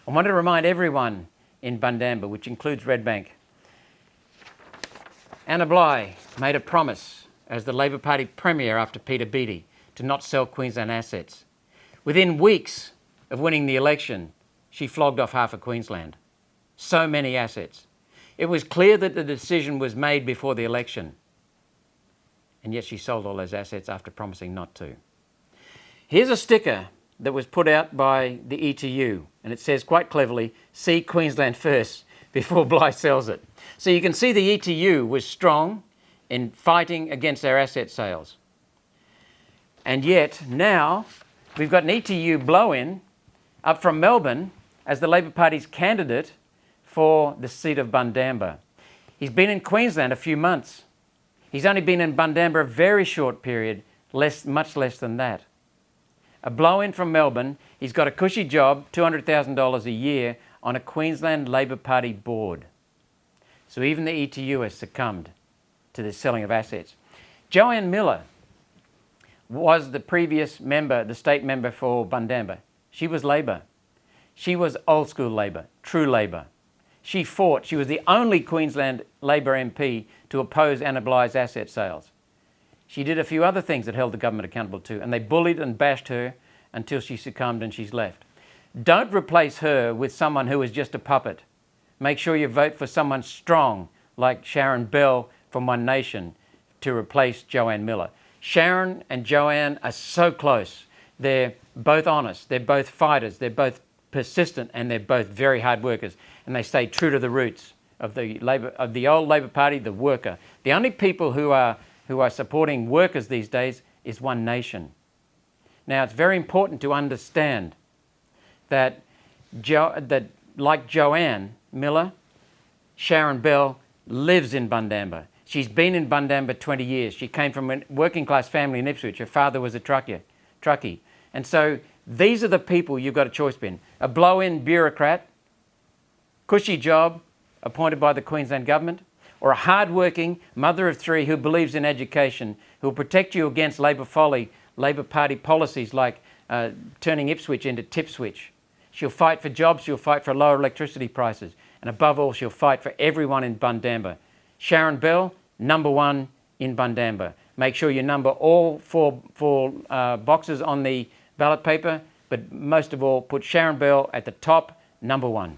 I want to remind everyone in Bundamba, which includes Redbank, Anna Bligh made a promise as the Labor Party Premier after Peter Beattie to not sell Queensland assets. Within weeks of winning the election, she flogged off half of Queensland. So many assets. It was clear that the decision was made before the election, and yet she sold all those assets after promising not to. Here's a sticker that was put out by the ETU, and it says quite cleverly, "See Queensland first before Bligh sells it." So you can see the ETU was strong in fighting against our asset sales. And yet now we've got an ETU blow-in up from Melbourne as the Labor Party's candidate for the seat of Bundamba. He's been in Queensland a few months. He's only been in Bundamba a very short period, much less than that. A blow-in from Melbourne. He's got a cushy job, $200,000 a year, on a Queensland Labor Party board. So even the ETU has succumbed to the selling of assets. Joanne Miller was the previous member, the state member for Bundamba. She was Labor. She was old school Labor, true Labor. She fought. She was the only Queensland Labor MP to oppose Anna Bligh's asset sales. She did a few other things that held the government accountable too, and they bullied and bashed her until she succumbed and she's left. Don't replace her with someone who is just a puppet. Make sure you vote for someone strong like Sharon Bell from One Nation to replace Joanne Miller. Sharon and Joanne are so close. They're both honest, they're both fighters, they're both persistent, and they're both very hard workers, and they stay true to the roots of the old Labor Party, the worker. The only people who are supporting workers these days is One Nation. Now, it's very important to understand that like Joanne Miller, Sharon Bell lives in Bundamba. She's been in Bundamba 20 years. She came from a working class family in Ipswich. Her father was a truckie. And so these are the people you've got a choice between. A blow-in bureaucrat, cushy job, appointed by the Queensland government, or a hard-working mother of three who believes in education, who will protect you against Labor folly, Labor Party policies like turning Ipswich into Tipswich. She'll fight for jobs, she'll fight for lower electricity prices, and above all, she'll fight for everyone in Bundamba. Sharon Bell, number one in Bundamba. Make sure you number all four boxes on the ballot paper, but most of all, put Sharon Bell at the top, number one.